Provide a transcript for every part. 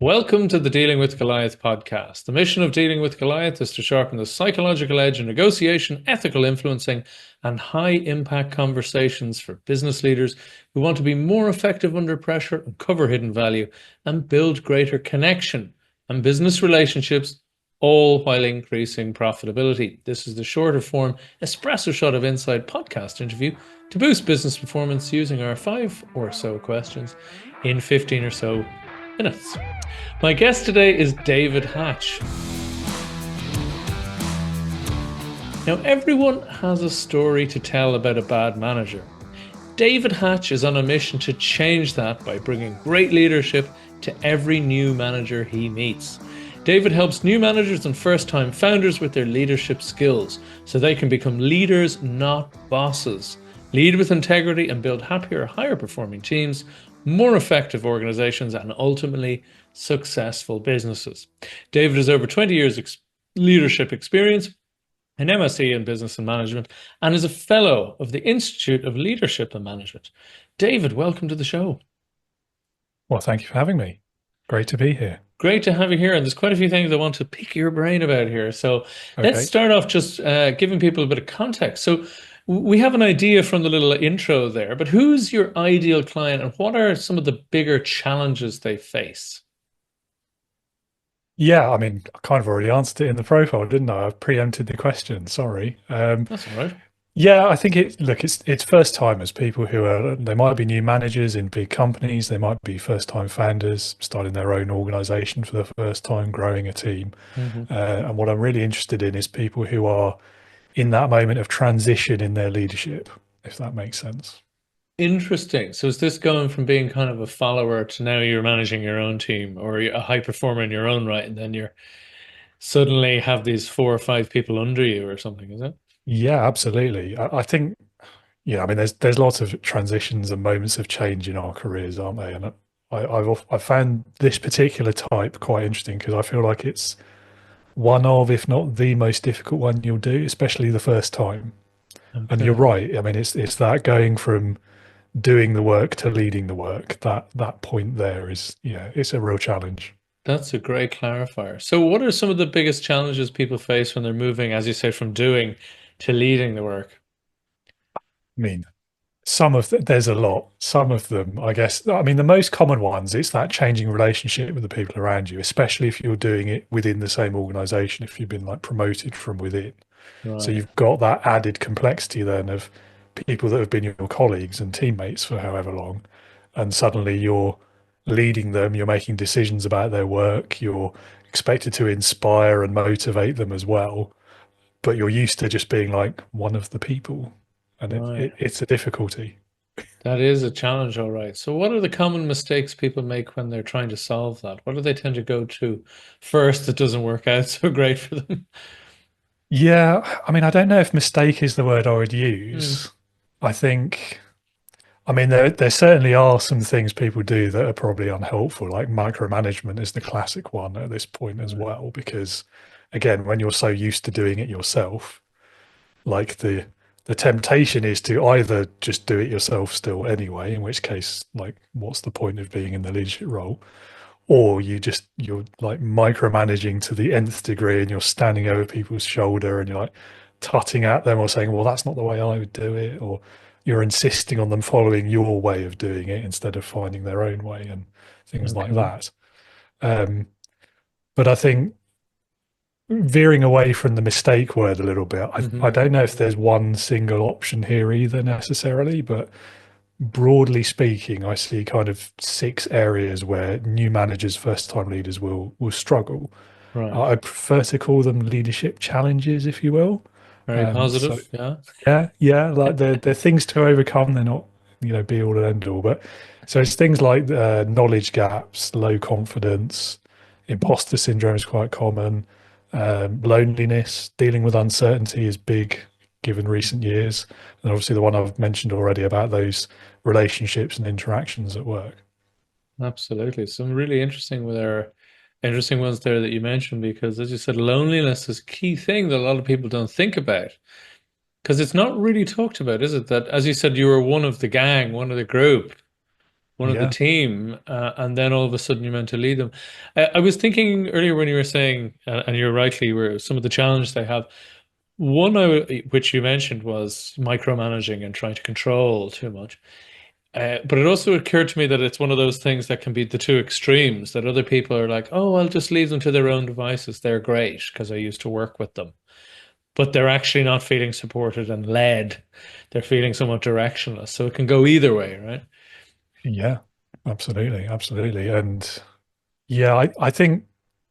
Welcome to the Dealing with Goliath podcast. The mission of Dealing with Goliath is to sharpen the psychological edge in negotiation, ethical influencing, and high impact conversations for business leaders who want to be more effective under pressure, uncover hidden value, and build greater connection and business relationships, all while increasing profitability. This is the shorter form espresso shot of insight podcast interview to boost business performance using our 5 or so questions in 15 or so minutes. My guest today is David Hatch. Now, everyone has a story to tell about a bad manager. David Hatch is on a mission to change that by bringing great leadership to every new manager he meets. David helps new managers and first-time founders with their leadership skills so they can become leaders, not bosses. Lead with integrity and build happier, higher performing teams, more effective organizations, and ultimately successful businesses. David has over 20 years leadership experience, an MSc in business and management, and is a fellow of the Institute of Leadership and Management. David, welcome to the show. Well, thank you for having me. Great to be here. Great to have you here. And there's quite a few things I want to pick your brain about here. So let's Okay. start off just giving people a bit of context. So we have an idea from the little intro there, but who's your ideal client and what are some of the bigger challenges they face? Yeah, I mean, I kind of already answered it in the profile, didn't I? I've preempted the question. Sorry. That's all right. Yeah, I think it's first timers, people who are they might be new managers in big companies, they might be first time founders starting their own organization for the first time, growing a team. Mhm. And what I'm really interested in is people who are in that moment of transition in their leadership, if that makes sense. Interesting. So is this going from being kind of a follower to now you're managing your own team or a high performer in your own right, and then you're suddenly have these 4 or 5 people under you or something, is it? Yeah, absolutely. I think yeah, I mean, there's lots of transitions and moments of change in our careers, aren't they? And I've found this particular type quite interesting because I feel like it's one of, if not the most difficult one you'll do, especially the first time. And you're Okay. right. I mean, it's that going from doing the work to leading the work. That point there is, yeah, it's a real challenge. That's a great clarifier. So what are some of the biggest challenges people face when they're moving, as you say, from doing to leading the work? I mean, there's a lot. Some of them, I guess, I mean, the most common ones, it's that changing relationship with the people around you, especially if you're doing it within the same organization, if you've been like promoted from within. So Right. you've got that added complexity then of people that have been your colleagues and teammates for however long, and suddenly you're leading them, you're making decisions about their work, you're expected to inspire and motivate them as well, but you're used to just being like one of the people, and Right. it's a difficulty. That is a challenge, all right. So what are the common mistakes people make when they're trying to solve that? What do they tend to go to first that doesn't work out so great for them? Yeah, I mean, I don't know if mistake is the word I would Hmm. use. I think, I mean, there certainly are some things people do that are probably unhelpful, like micromanagement is the classic one at this point as Right. well, because again, when you're so used to doing it yourself, like the temptation is to either just do it yourself still anyway, in which case, like, what's the point of being in the leadership role? Or you're like micromanaging to the nth degree and you're standing over people's shoulder and you're like tutting at them or saying, well, that's not the way I would do it, or you're insisting on them following your way of doing it instead of finding their own way and things like Okay. that. um, but I think veering away from the mistake word a little bit, I Hmm. don't know if there's one single option here either necessarily, but broadly speaking, I see kind of 6 areas where new managers, first time leaders will struggle. Right. I prefer to call them leadership challenges, if you will. Very So positive. Yeah. yeah, like they're things to overcome. They're not, be all and end all. But so it's things like knowledge gaps, low confidence, imposter syndrome is quite common. Loneliness, dealing with uncertainty is big given recent years, and obviously the one I've mentioned already about those relationships and interactions at work. Absolutely. Some really interesting ones there that you mentioned because as you said, loneliness is a key thing that a lot of people don't think about. Because it's not really talked about, is it? That, as you said, you were one of the gang, one of the group. one of the Yeah. team, and then all of a sudden you're meant to lead them. I was thinking earlier when you were saying, and you're rightly, were some of the challenges they have. One which you mentioned was micromanaging and trying to control too much. But it also occurred to me that it's one of those things that can be the two extremes, that other people are like, oh, I'll just leave them to their own devices. They're great because I used to work with them. But they're actually not feeling supported and led. They're feeling somewhat directionless. So it can go either way, right? Yeah. Absolutely. Absolutely. And yeah, I think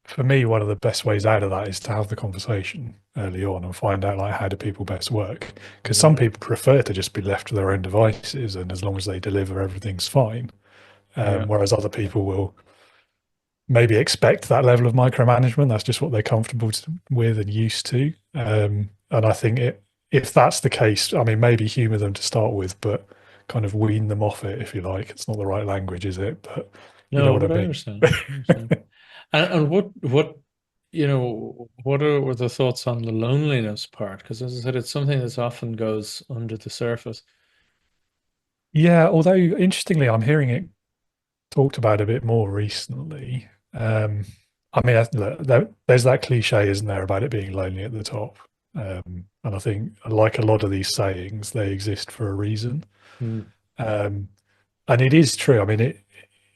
for me, one of the best ways out of that is to have the conversation early on and find out like how do people best work. Because some Yeah. people prefer to just be left to their own devices, and as long as they deliver, everything's fine. Yeah. Whereas other people will maybe expect that level of micromanagement. That's just what they're comfortable with and used to. And I think if that's the case, I mean, maybe humor them to start with, but kind of wean them off it, if you like. It's not the right language, is it? But you know No, what I but I mean. understand. I understand. And what were the thoughts on the loneliness part? Because as I said, it's something that often goes under the surface. Yeah, although interestingly, I'm hearing it talked about a bit more recently. I mean, look, there's that cliche, isn't there, about it being lonely at the top? And I think, like a lot of these sayings, they exist for a reason. Mm. Um, and it is true. I mean,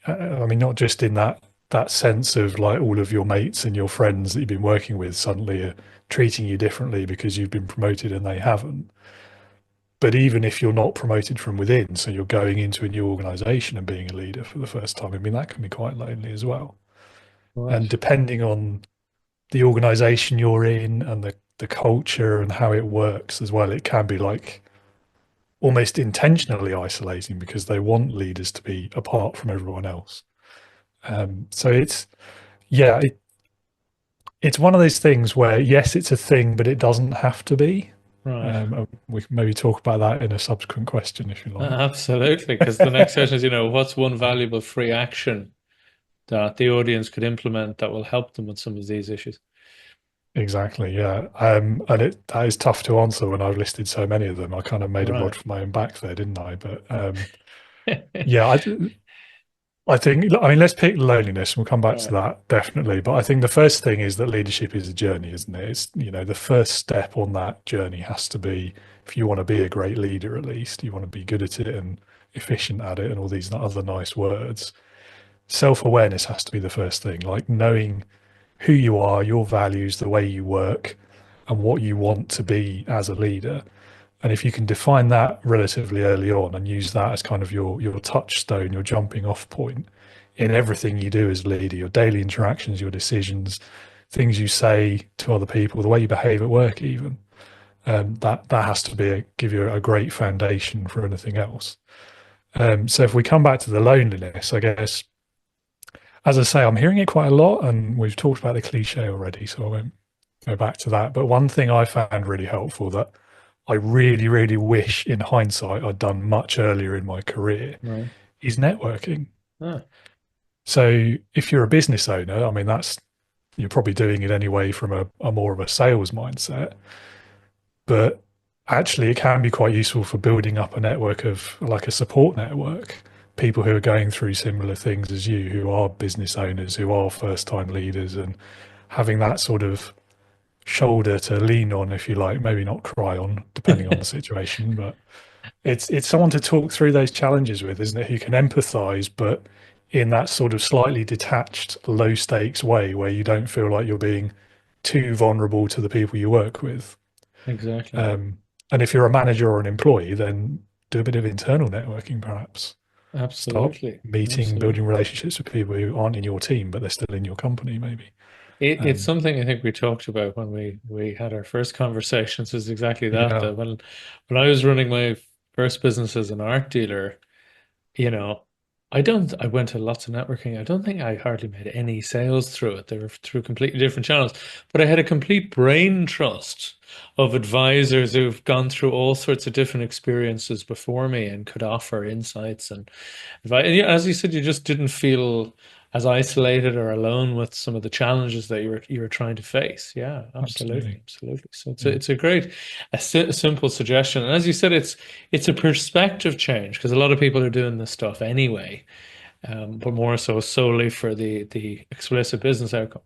I mean, not just in that sense of like all of your mates and your friends that you've been working with suddenly are treating you differently because you've been promoted and they haven't. But even if you're not promoted from within, so you're going into a new organization and being a leader for the first time, I mean, that can be quite lonely as well. And Right. depending on the organization you're in and the culture and how it works as well, it can be like almost intentionally isolating because they want leaders to be apart from everyone else. So yeah, it's one of those things where, yes, it's a thing, but it doesn't have to be. Right. We can maybe talk about that in a subsequent question if you like. Absolutely. Because the next question is, what's one valuable free action that the audience could implement that will help them with some of these issues? Exactly, yeah. And that is tough to answer when I've listed so many of them. I kind of made a rod Right. for my own back there, didn't I? But yeah, I think, I mean, let's pick loneliness. We'll come back to Right. that definitely. But I think the first thing is that leadership is a journey, isn't it? It's, the first step on that journey has to be, if you want to be a great leader, at least, you want to be good at it and efficient at it and all these other nice words. Self-awareness has to be the first thing, like knowing who you are, your values, the way you work, and what you want to be as a leader. And if you can define that relatively early on and use that as kind of your touchstone, your jumping off point in everything you do as a leader, your daily interactions, your decisions, things you say to other people, the way you behave at work, even that has to give you a great foundation for anything else. So if we come back to the loneliness, I guess, as I say, I'm hearing it quite a lot, and we've talked about the cliche already, so I won't go back to that. But one thing I found really helpful that I really, really wish in hindsight I'd done much earlier in my career Right. is networking. Ah, So if you're a business owner, I mean, you're probably doing it anyway from a more of a sales mindset, but actually it can be quite useful for building up a network of like a support network, people who are going through similar things as you, who are business owners, who are first time leaders, and having that sort of shoulder to lean on, if you like, maybe not cry on, depending on the situation, but it's someone to talk through those challenges with, isn't it? Who can empathize, but in that sort of slightly detached, low stakes way where you don't feel like you're being too vulnerable to the people you work with. exactly. Um, and if you're a manager or an employee, then do a bit of internal networking, perhaps. Start Absolutely. meeting, building Absolutely. relationships with people who aren't in your team, but they're still in your company, maybe. It's Um, something I think we talked about when we had our first conversations is exactly that. yeah, That when I was running my first business as an art dealer, you know, I went to lots of networking. I don't think I hardly made any sales through it. They were through completely different channels. But I had a complete brain trust of advisors who've gone through all sorts of different experiences before me and could offer insights and advice. And yeah, as you said, you just didn't feel as isolated or alone with some of the challenges that you're trying to face. Yeah, absolutely, Absolutely. absolutely. So Yeah. it's a great, a simple suggestion. And as you said, it's a perspective change because a lot of people are doing this stuff anyway, but more so solely for the explicit business outcome.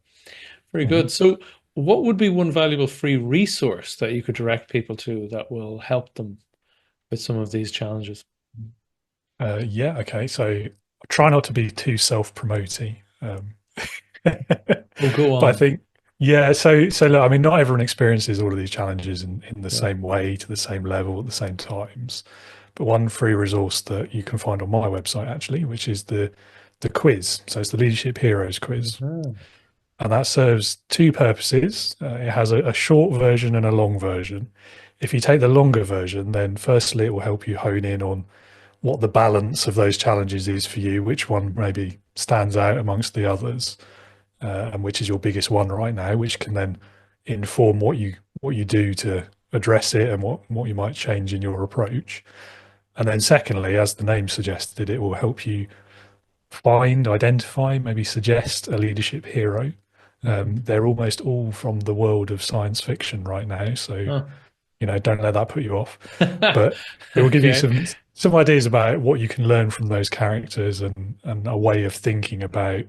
Very Mhm. good. So, what would be one valuable free resource that you could direct people to that will help them with some of these challenges? Yeah. Okay. So I try not to be too self-promoting. Oh, go But I on. think, yeah. So look, I mean, not everyone experiences all of these challenges in the Yeah. same way, to the same level, at the same times. But one free resource that you can find on my website actually, which is the quiz. So it's the Leadership Heroes quiz. Mhm. And that serves two purposes. It has a short version and a long version. If you take the longer version, then firstly, it will help you hone in on what the balance of those challenges is for you, which one maybe stands out amongst the others, and which is your biggest one right now, which can then inform what you do to address it and what you might change in your approach. And then secondly, as the name suggested, it will help you find, identify, maybe suggest a leadership hero. Mhm. They're almost all from the world of science fiction right now, so Huh. don't let that put you off. But it will give you Okay. some ideas about what you can learn from those characters and a way of thinking about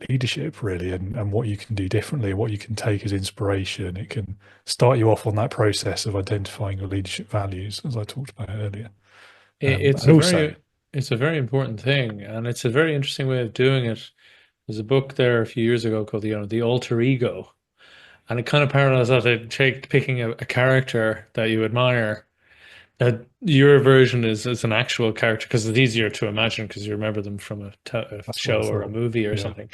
leadership really and what you can do differently, what you can take as inspiration. It can start you off on that process of identifying your leadership values, as I talked about earlier. It's And a also, very important thing, and it's a very interesting way of doing it. There's a book there a few years ago called the Alter Ego, and it kind of parallels that. It take picking a character that you admire. That your version is an actual character because it's easier to imagine because you remember them from a that's what I show or a thought. movie or Yeah. something.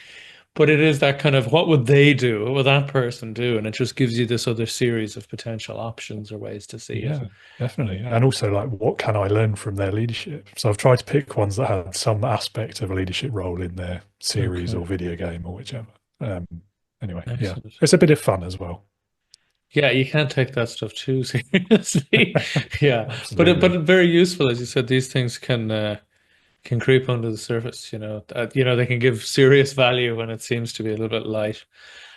But it is that kind of what would they do? What would that person do? And it just gives you this other series of potential options or ways to see it. Yeah, definitely. And also, like, what can I learn from their leadership? So I've tried to pick ones that have some aspect of a leadership role in their series Okay, or video game or whichever. Um, anyway, yeah, excellent. it's a bit of fun as well. Yeah, you can't take that stuff too seriously. Yeah, but Absolutely. very useful, as you said. These things can creep under the surface. They can give serious value when it seems to be a little bit light.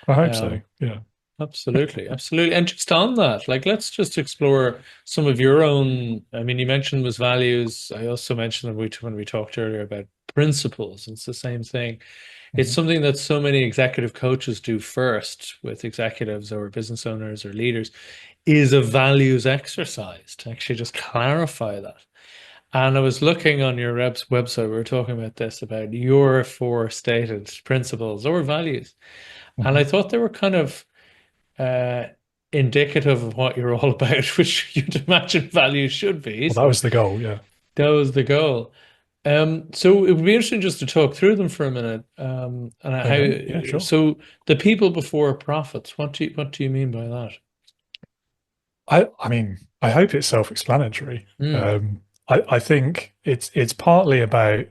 I hope so. Um, Yeah. Absolutely, absolutely. And just on that, like let's just explore some of your own. I mean, you mentioned was values. I also mentioned when we talked earlier about principles. It's the same thing. It's Mhm. something that so many executive coaches do first with executives or business owners or leaders is a values exercise to actually just clarify that. And I was looking on your rep's website, we were talking about this, about your four stated principles or values. And I Mhm. thought they were kind of uh, indicative of what you're all about, which you'd imagine values should be. Well, that So was the goal. Yeah. that was the goal. So it would be interesting just to talk through them for a minute. And Okay. Yeah, how, sure. so the people before profits, what do you mean by that? I mean, I hope it's self-explanatory. Hmm. I think it's partly about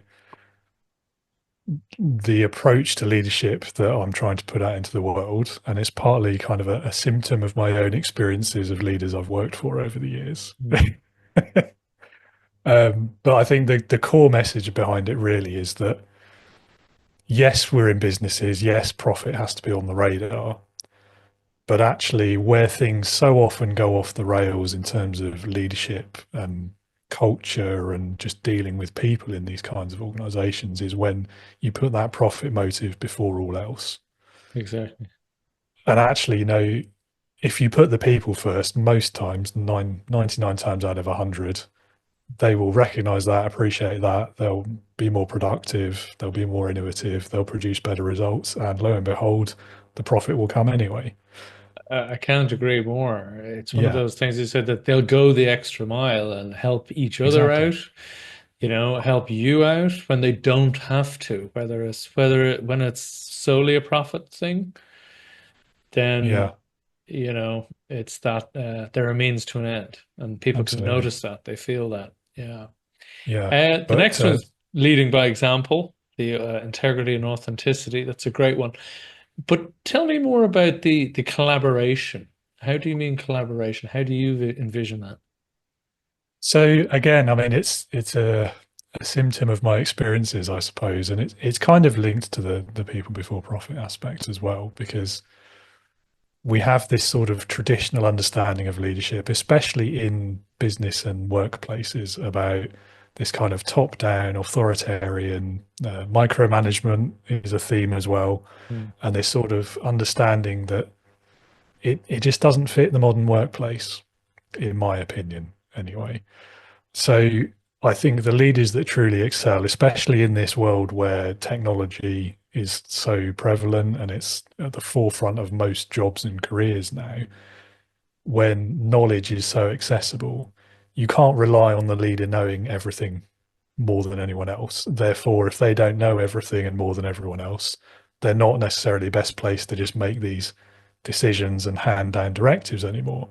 the approach to leadership that I'm trying to put out into the world. And it's partly kind of a symptom of my own experiences of leaders I've worked for over the years. Hmm. But I think the core message behind it really is that yes, we're in businesses. Yes, profit has to be on the radar. But actually, where things so often go off the rails in terms of leadership and culture and just dealing with people in these kinds of organizations is when you put that profit motive before all else. Exactly. And actually, if you put the people first, most times, 99 times out of 100, they will recognize that, appreciate that. They'll be more productive, they'll be more innovative, they'll produce better results. And lo and behold, the profit will come anyway. I can't agree more. It's one of Yeah, those things you said that they'll go the extra mile and help each other exactly. out, help you out when they don't have to, when it's solely a profit thing, then Yeah, it's that they're a means to an end, and people can absolutely. notice that, they feel that. Yeah. Yeah. The But next one's leading by example, the integrity and authenticity. That's a great one. But tell me more about the collaboration. How do you mean collaboration? How do you envision that? so again, I mean, it's a symptom of my experiences, I suppose, and it's kind of linked to the people before profit aspect as well, because we have this sort of traditional understanding of leadership, especially in business and workplaces, about this kind of top-down authoritarian micromanagement is a theme as well, Mm. and this sort of understanding that it just doesn't fit the modern workplace, in my opinion, anyway. So I think the leaders that truly excel, especially in this world where technology is so prevalent and it's at the forefront of most jobs and careers now, when knowledge is so accessible, you can't rely on the leader knowing everything more than anyone else. Therefore, if they don't know everything and more than everyone else, they're not necessarily best placed to just make these decisions and hand down directives anymore.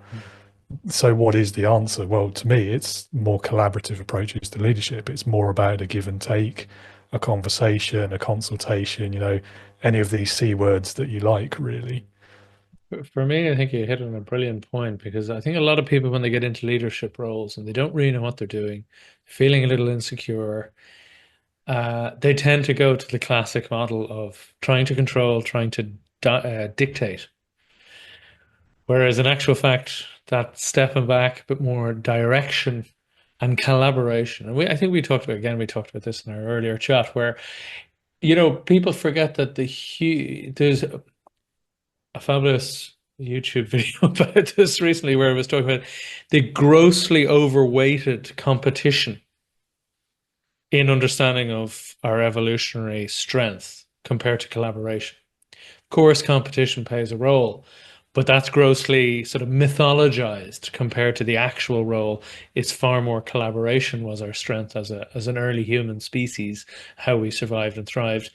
So what is the answer? Well, to me, it's more collaborative approaches to leadership. It's more about a give and take, a conversation, a consultation, any of these C words that you like, really. For me, I think you hit on a brilliant point because I think a lot of people, when they get into leadership roles and they don't really know what they're doing, feeling a little insecure, they tend to go to the classic model of trying to control, trying to dictate. Whereas in actual fact, that stepping back a bit more direction and collaboration. And I think we talked about this in our earlier chat, where, people forget that there's a fabulous YouTube video about this recently where it was talking about the grossly overweighted competition in understanding of our evolutionary strength compared to collaboration. Of course, competition plays a role, but that's grossly sort of mythologized compared to the actual role. It's far more collaboration was our strength as an early human species, how we survived and thrived,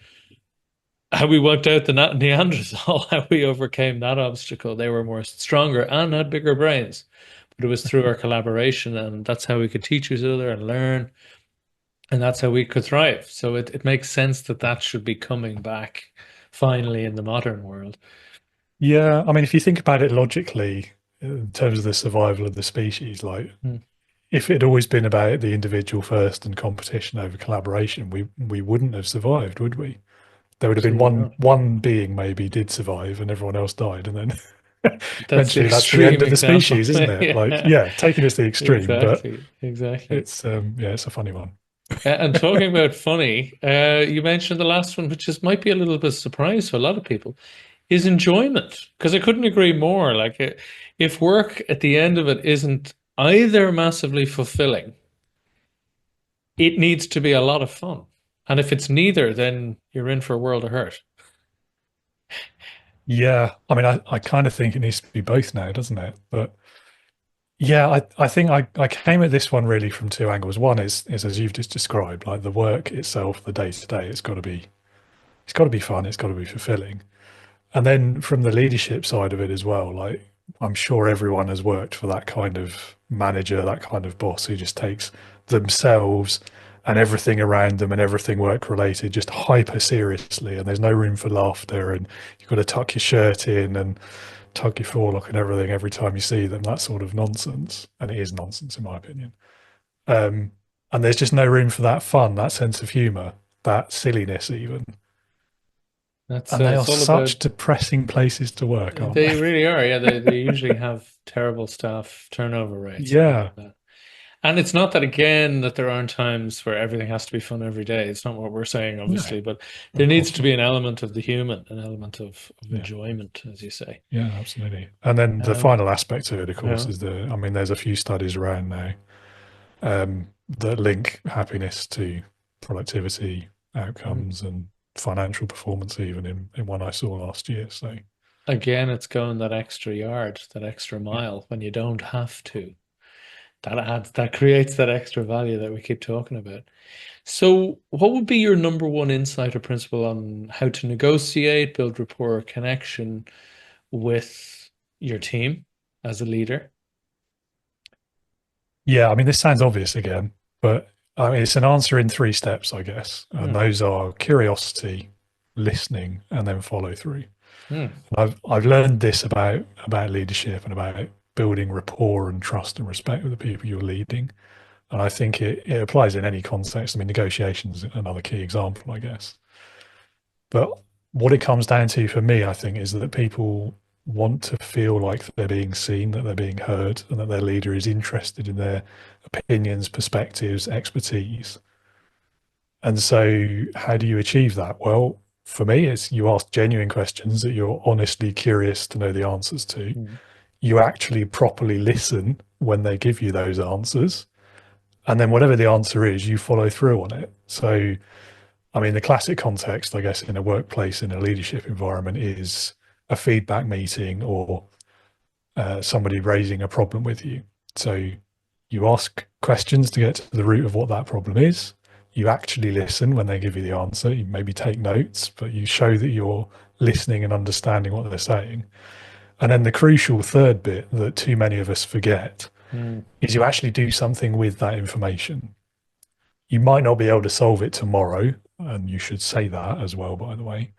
how we wiped out the Neanderthal, how we overcame that obstacle. They were more stronger and had bigger brains, but it was through our collaboration, and that's how we could teach each other and learn, and that's how we could thrive. So it makes sense that that should be coming back finally in the modern world. Yeah, I mean, if you think about it logically, in terms of the survival of the species, like Mm. if it had always been about the individual first and competition over collaboration, we wouldn't have survived, would we? There would have been Absolutely one not. one being maybe did survive and everyone else died, and then That's the eventually that's the end extreme of the example. species, isn't it? Like, Yeah, yeah, taking it to the extreme, but exactly, exactly. it's yeah, it's a funny one. And talking about funny, you mentioned the last one, which is might be a little bit of surprise to a lot of people, is enjoyment. Because I couldn't agree more. Like, if work at the end of it isn't either massively fulfilling, it needs to be a lot of fun. And if it's neither, then you're in for a world of hurt. Yeah, I mean, I kind of think it needs to be both now, doesn't it? But yeah, I think I came at this one really from two angles. One is as you've just described, like the work itself, the day to day, it's got to be fun, it's got to be fulfilling. And then from the leadership side of it as well, like I'm sure everyone has worked for that kind of manager, that kind of boss who just takes themselves and everything around them and everything work related just hyper seriously, and there's no room for laughter, and you've got to tuck your shirt in and tug your forelock and everything every time you see them. That sort of nonsense, and it is nonsense in my opinion. Um, and there's just no room for that fun, that sense of humour, that silliness even. That's And they are it's all about. such depressing places to work, aren't They they? really are. Yeah, they usually have terrible staff turnover rates and things Yeah. like that. And it's not that again that there aren't times where everything has to be fun every day. It's not what we're saying, No, obviously, but there of needs course to not. be an element of the human, an element of Yeah. enjoyment, as you say. Yeah, absolutely. And then the Um, final aspect of it, of course, yeah. is I mean, there's a few studies around now that link happiness to productivity Mm. outcomes and financial performance, even in one I saw last year. So, Again, it's going that extra yard, that extra yeah. mile when you don't have to. That creates that extra value that we keep talking about. So, what would be your number one insight or principle on how to negotiate, build rapport, connection with your team as a leader? Yeah, I mean, this sounds obvious again, but I mean, it's an answer in three steps, I guess. And Hmm. those are curiosity, listening, and then follow through. Hmm. I've learned this about leadership and about building rapport and trust and respect with the people you're leading. And I think it applies in any context. I mean, negotiations is another key example, I guess. But what it comes down to for me, I think, is that people want to feel like they're being seen, that they're being heard, and that their leader is interested in their opinions, perspectives, expertise. And so, how do you achieve that? Well, for me, it's you ask genuine questions that you're honestly curious to know the answers to. Mm. You actually properly listen when they give you those answers. And then, whatever the answer is, you follow through on it. So, I mean, the classic context, I guess, in a workplace, in a leadership environment, is a feedback meeting or somebody raising a problem with you. So you ask questions to get to the root of what that problem is. You actually listen when they give you the answer. You maybe take notes, but you show that you're listening and understanding what they're saying. And then the crucial third bit that too many of us forget is you actually do something with that information. You might not be able to solve it tomorrow, and you should say that as well, by the way.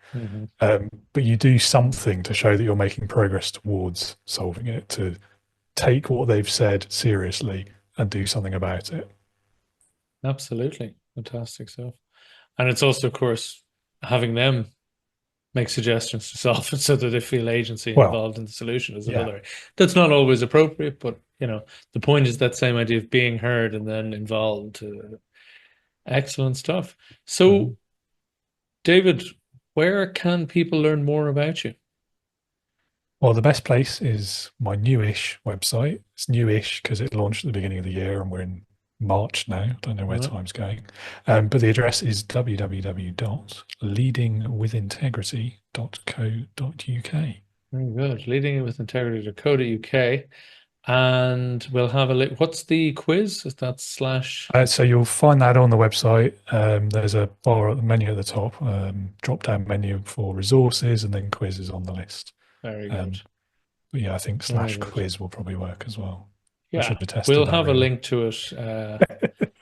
But you do something to show that you're making progress towards solving it, to take what they've said seriously and do something about it. Absolutely. Fantastic stuff. And it's also, of course, having them make suggestions to solve it so that they feel agency Well, involved in the solution is yeah. another. That's not always appropriate, but the point is that same idea of being heard and then involved. Excellent stuff. So, David, where can people learn more about you? Well, the best place is my newish website. It's newish because it launched at the beginning of the year and we're in March now. I don't know where time's going. But the address is www.leadingwithintegrity.co.uk. Very good. Leadingwithintegrity.co.uk. And we'll have a look. What's the quiz? Is that slash? So you'll find that on the website. There's a bar at the menu at the top, drop down menu for resources, and then quizzes on the list. Very good. But yeah, I think slash quiz will probably work as well. Yeah, we'll have a link to it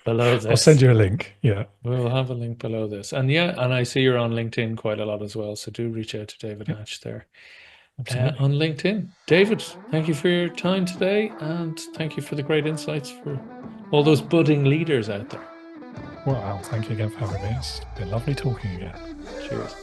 below this. I'll send you a link. Yeah, we'll have a link below this. And and I see you're on LinkedIn quite a lot as well. So do reach out to David Hatch there on LinkedIn. David, thank you for your time today, and thank you for the great insights for all those budding leaders out there. Well, thank you again for having me. It's been lovely talking again. Cheers.